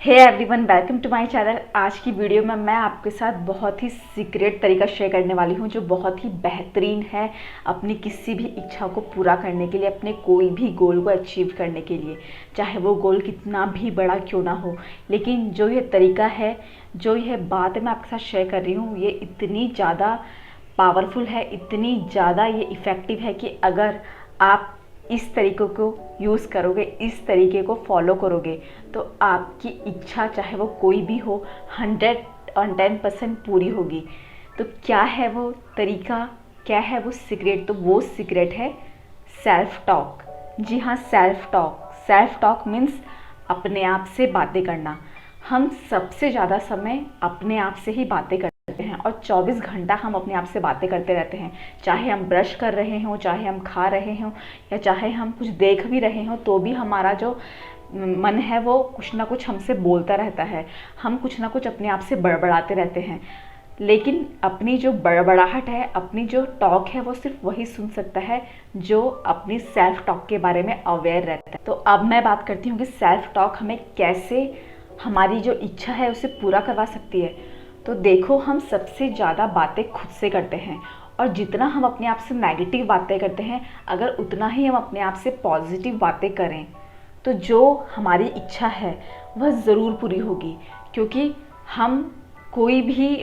Hey everyone, welcome to my channel. आज की video में मैं आपके साथ बहुत ही सीक्रेट तरीका शेयर करने वाली हूँ जो बहुत ही बेहतरीन है अपनी किसी भी इच्छा को पूरा करने के लिए, अपने कोई भी गोल को अचीव करने के लिए, चाहे वो गोल कितना भी बड़ा क्यों ना हो। लेकिन जो ये तरीका है, जो यह बात मैं आपके साथ शेयर कर रही हूँ, ये इतनी ज़्यादा पावरफुल है, इतनी ज़्यादा ये इफ़ेक्टिव है कि अगर आप इस तरीक़े को यूज़ करोगे, इस तरीके को फॉलो करोगे, तो आपकी इच्छा चाहे वो कोई भी हो 110% पूरी होगी। तो क्या है वो तरीका, क्या है वो सीक्रेट? तो वो सीक्रेट है सेल्फ टॉक। जी हाँ, self talk. Self talk means अपने आप से बातें करना। हम सबसे ज़्यादा समय अपने आप से ही बातें करते हैं और 24 घंटा हम अपने आप से बातें करते रहते हैं। चाहे हम ब्रश कर रहे हों, चाहे हम खा रहे हों, या चाहे हम कुछ देख भी रहे हों, तो भी हमारा जो मन है वो कुछ ना कुछ हमसे बोलता रहता है। हम कुछ ना कुछ अपने आप से बड़बड़ाते रहते हैं। लेकिन अपनी जो बड़बड़ाहट है, अपनी जो टॉक है, वो सिर्फ वही सुन सकता है जो अपनी सेल्फ टॉक के बारे में अवेयर रहता है। तो अब मैं बात करती हूँ कि सेल्फ टॉक हमें कैसे हमारी जो इच्छा है उसे पूरा करवा सकती है। तो देखो, हम सबसे ज़्यादा बातें खुद से करते हैं, और जितना हम अपने आप से नेगेटिव बातें करते हैं, अगर उतना ही हम अपने आप से पॉजिटिव बातें करें, तो जो हमारी इच्छा है वह ज़रूर पूरी होगी। क्योंकि हम कोई भी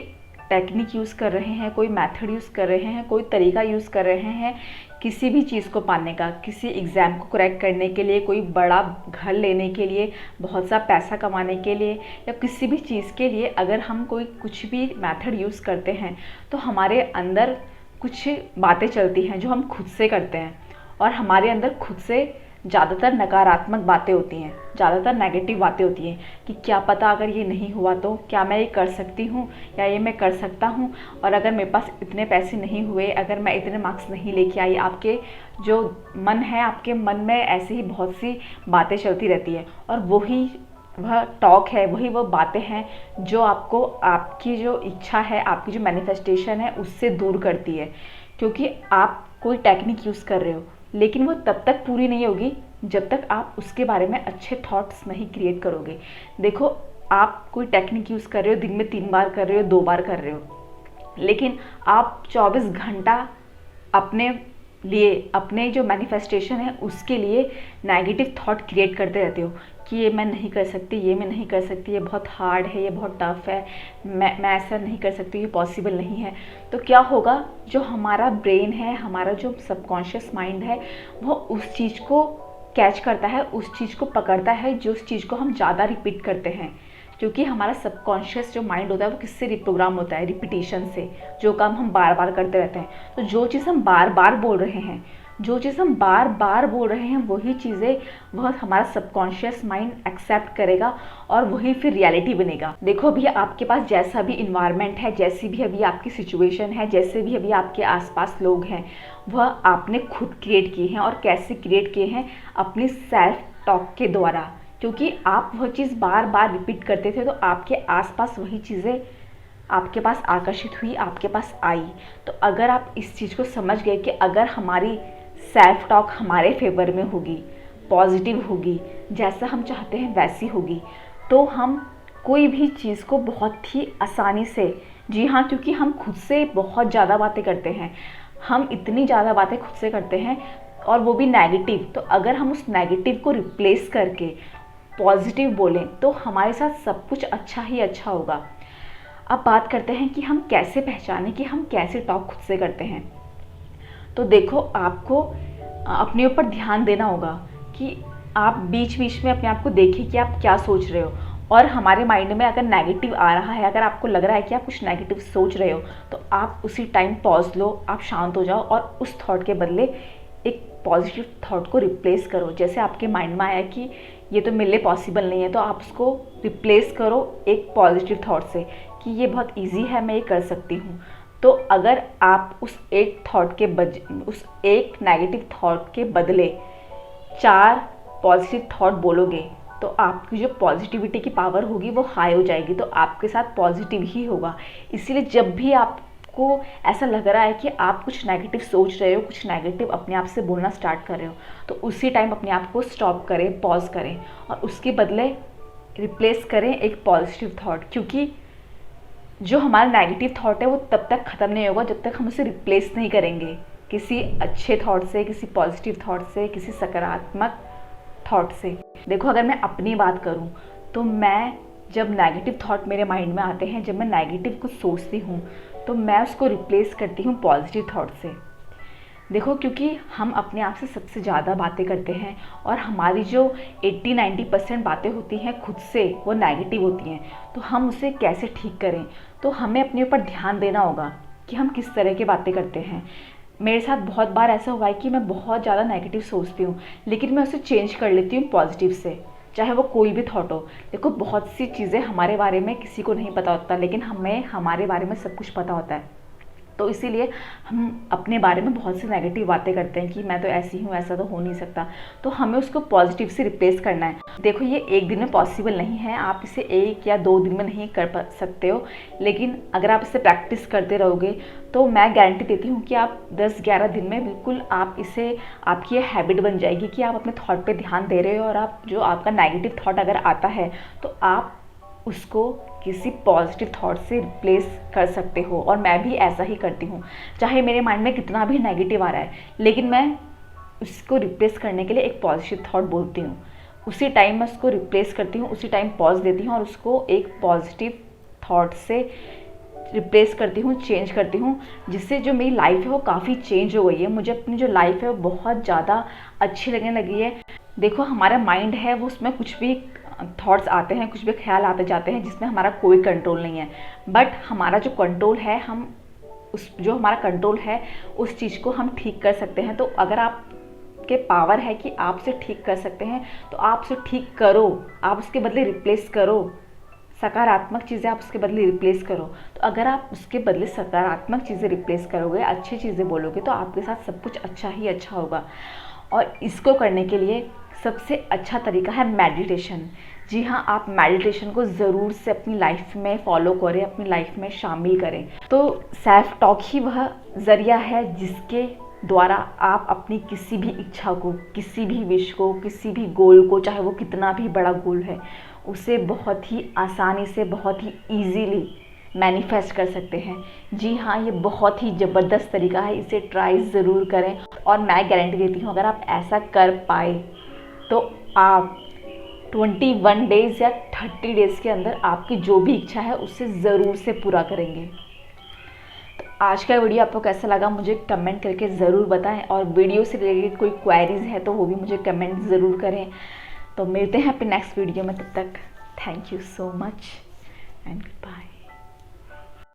टेक्निक यूज़ कर रहे हैं, कोई मेथड यूज़ कर रहे हैं, कोई तरीका यूज़ कर रहे हैं किसी भी चीज़ को पाने का, किसी एग्ज़ाम को क्रैक करने के लिए, कोई बड़ा घर लेने के लिए, बहुत सा पैसा कमाने के लिए, या किसी भी चीज़ के लिए अगर हम कोई कुछ भी मेथड यूज़ करते हैं, तो हमारे अंदर कुछ बातें चलती हैं जो हम खुद से करते हैं, और हमारे अंदर खुद से ज़्यादातर नकारात्मक बातें होती हैं, ज़्यादातर नेगेटिव बातें होती हैं कि क्या पता अगर ये नहीं हुआ तो, क्या मैं ये कर सकती हूँ, या ये मैं कर सकता हूँ, और अगर मेरे पास इतने पैसे नहीं हुए, अगर मैं इतने मार्क्स नहीं लेके आई। आपके जो मन है, आपके मन में ऐसी ही बहुत सी बातें चलती रहती है, और वह टॉक है, वही वो बातें हैं जो आपको आपकी जो इच्छा है, आपकी जो मैनिफेस्टेशन है, उससे दूर करती है। क्योंकि आप कोई टेक्निक यूज़ कर रहे हो, लेकिन वो तब तक पूरी नहीं होगी जब तक आप उसके बारे में अच्छे थॉट्स नहीं क्रिएट करोगे। देखो, आप कोई टेक्निक यूज़ कर रहे हो, दिन में 3 बार कर रहे हो, 2 बार कर रहे हो, लेकिन आप 24 घंटा अपने लिए, अपने जो मैनिफेस्टेशन है उसके लिए नेगेटिव थॉट क्रिएट करते रहते हो कि ये मैं नहीं कर सकती, ये मैं नहीं कर सकती, ये बहुत हार्ड है, ये बहुत टफ है, मैं ऐसा नहीं कर सकती, ये पॉसिबल नहीं है। तो क्या होगा, जो हमारा ब्रेन है, हमारा जो सबकॉन्शियस माइंड है, वो उस चीज़ को कैच करता है, उस चीज़ को पकड़ता है, जो उस चीज़ को हम ज़्यादा रिपीट करते हैं। क्योंकि हमारा सबकॉन्शियस जो माइंड होता है वो किससे रिप्रोग्राम होता है? रिपीटिशन से। जो काम हम बार बार करते रहते हैं, तो जो चीज़ हम बार बार बोल रहे हैं, जो चीज़ हम बार बार बोल रहे हैं, वही चीज़ें वह हमारा सबकॉन्शियस माइंड एक्सेप्ट करेगा, और वही फिर रियलिटी बनेगा। देखो, अभी आपके पास जैसा भी इन्वायरमेंट है, जैसी भी अभी आपकी सिचुएशन है, जैसे भी अभी आपके आसपास लोग हैं, वह आपने खुद क्रिएट किए हैं। और कैसे क्रिएट किए हैं? अपनी सेल्फ टॉक के द्वारा। क्योंकि आप वह चीज़ बार बार रिपीट करते थे, तो आपके आसपास वही चीज़ें आपके पास आकर्षित हुई, आपके पास आई। तो अगर आप इस चीज़ को समझ गए कि अगर हमारी सेल्फ टॉक हमारे फेवर में होगी, पॉजिटिव होगी, जैसा हम चाहते हैं वैसी होगी, तो हम कोई भी चीज़ को बहुत ही आसानी से, जी हाँ, क्योंकि हम खुद से बहुत ज़्यादा बातें करते हैं, हम इतनी ज़्यादा बातें खुद से करते हैं, और वो भी नेगेटिव। तो अगर हम उस नेगेटिव को रिप्लेस करके पॉजिटिव बोलें, तो हमारे साथ सब कुछ अच्छा ही अच्छा होगा। अब बात करते हैं कि हम कैसे पहचानें कि हम कैसे टॉक खुद से करते हैं। तो देखो, आपको अपने ऊपर ध्यान देना होगा कि आप बीच बीच में अपने आप को देखिए कि आप क्या सोच रहे हो। और हमारे माइंड में अगर नेगेटिव आ रहा है, अगर आपको लग रहा है कि आप कुछ नेगेटिव सोच रहे हो, तो आप उसी टाइम पॉज लो, आप शांत हो जाओ, और उस थॉट के बदले एक पॉजिटिव थॉट को रिप्लेस करो। जैसे आपके माइंड में आया कि ये तो मेरे लिए पॉसिबल नहीं है, तो आप उसको रिप्लेस करो एक पॉजिटिव थॉट से कि ये बहुत इजी है, मैं ये कर सकती हूँ। तो अगर आप उस एक नेगेटिव थॉट के बदले 4 पॉजिटिव थॉट बोलोगे, तो आपकी जो पॉजिटिविटी की पावर होगी वो हाई हो जाएगी। तो आपके साथ पॉजिटिव ही होगा। इसीलिए जब भी आपको ऐसा लग रहा है कि आप कुछ नेगेटिव सोच रहे हो, कुछ नेगेटिव अपने आप से बोलना स्टार्ट कर रहे हो, तो उसी टाइम अपने आप को स्टॉप करें, पॉज करें, और उसके बदले रिप्लेस करें एक पॉजिटिव थॉट, क्योंकि जो हमारा नेगेटिव थॉट है वो तब तक ख़त्म नहीं होगा जब तक हम उसे रिप्लेस नहीं करेंगे किसी अच्छे थॉट से, किसी पॉजिटिव थॉट से, किसी सकारात्मक थॉट से। देखो, अगर मैं अपनी बात करूं तो मैं जब नेगेटिव थॉट मेरे माइंड में आते हैं, जब मैं नेगेटिव कुछ सोचती हूँ तो मैं उसको रिप्लेस करती हूँ पॉजिटिव थॉट से। देखो, क्योंकि हम अपने आप से सबसे ज़्यादा बातें करते हैं और हमारी जो 80-90% बातें होती हैं खुद से वो नेगेटिव होती हैं, तो हम उसे कैसे ठीक करें? तो हमें अपने ऊपर ध्यान देना होगा कि हम किस तरह की बातें करते हैं। मेरे साथ बहुत बार ऐसा हुआ है कि मैं बहुत ज़्यादा नेगेटिव सोचती हूँ, लेकिन मैं उसे चेंज कर लेती हूँ पॉजिटिव से, चाहे वो कोई भी थॉट हो। देखो, बहुत सी चीज़ें हमारे बारे में किसी को नहीं पता होता, लेकिन हमें हमारे बारे में सब कुछ पता होता है। तो इसीलिए हम अपने बारे में बहुत सी नेगेटिव बातें करते हैं कि मैं तो ऐसी हूँ, ऐसा तो हो नहीं सकता। तो हमें उसको पॉजिटिव से रिप्लेस करना है। देखो, ये एक दिन में पॉसिबल नहीं है, आप इसे 1 या 2 दिन में नहीं कर सकते हो, लेकिन अगर आप इसे प्रैक्टिस करते रहोगे तो मैं गारंटी देती हूँ कि आप 10-11 दिन में बिल्कुल आप इसे, आपकी ये हैबिट बन जाएगी कि आप अपने थॉट पे ध्यान दे रहे हो, और आप जो आपका नेगेटिव थॉट अगर आता है तो आप उसको किसी पॉजिटिव थॉट से रिप्लेस कर सकते हो। और मैं भी ऐसा ही करती हूँ, चाहे मेरे माइंड में कितना भी नेगेटिव आ रहा है, लेकिन मैं उसको रिप्लेस करने के लिए एक पॉजिटिव थॉट बोलती हूँ, उसी टाइम मैं उसको रिप्लेस करती हूँ, उसी टाइम पॉज देती हूँ और उसको एक पॉजिटिव थॉट से रिप्लेस करती हूँ, चेंज करती हूँ, जिससे जो मेरी लाइफ है वो काफ़ी चेंज हो गई है। मुझे अपनी जो लाइफ है वो बहुत ज़्यादा अच्छी लगने लगी है। देखो, हमारा माइंड है वो, उसमें कुछ भी थॉट्स आते हैं, कुछ भी ख्याल आते जाते हैं जिसमें हमारा कोई कंट्रोल नहीं है, बट हमारा जो कंट्रोल है, हम उस जो हमारा कंट्रोल है उस चीज़ को हम ठीक कर सकते हैं। तो अगर आप के पावर है कि आप उसे ठीक कर सकते हैं तो आप उसे ठीक करो, आप उसके बदले रिप्लेस करो सकारात्मक चीज़ें, आप उसके बदले रिप्लेस करो। तो अगर आप उसके बदले सकारात्मक चीज़ें रिप्लेस करोगे, अच्छी चीज़ें बोलोगे, तो आपके साथ सब कुछ अच्छा ही अच्छा होगा। और इसको करने के लिए सबसे अच्छा तरीका है मेडिटेशन। जी हाँ, आप मेडिटेशन को ज़रूर से अपनी लाइफ में फॉलो करें, अपनी लाइफ में शामिल करें। तो सेल्फ टॉक ही वह ज़रिया है जिसके द्वारा आप अपनी किसी भी इच्छा को, किसी भी विश को, किसी भी गोल को, चाहे वो कितना भी बड़ा गोल है, उसे बहुत ही आसानी से, बहुत ही ईजीली मैनिफेस्ट कर सकते हैं। जी हाँ, ये बहुत ही ज़बरदस्त तरीका है, इसे ट्राई ज़रूर करें। और मैं गारंटी देती हूँ, अगर आप ऐसा कर पाए तो आप 21 डेज़ या 30 डेज़ के अंदर आपकी जो भी इच्छा है उसे ज़रूर से पूरा करेंगे। तो आज का वीडियो आपको कैसा लगा मुझे कमेंट करके ज़रूर बताएं, और वीडियो से रिलेटेड कोई क्वेरीज़ है तो वो भी मुझे कमेंट ज़रूर करें। तो मिलते हैं अपने नेक्स्ट वीडियो में, तब तक thank you so much and bye.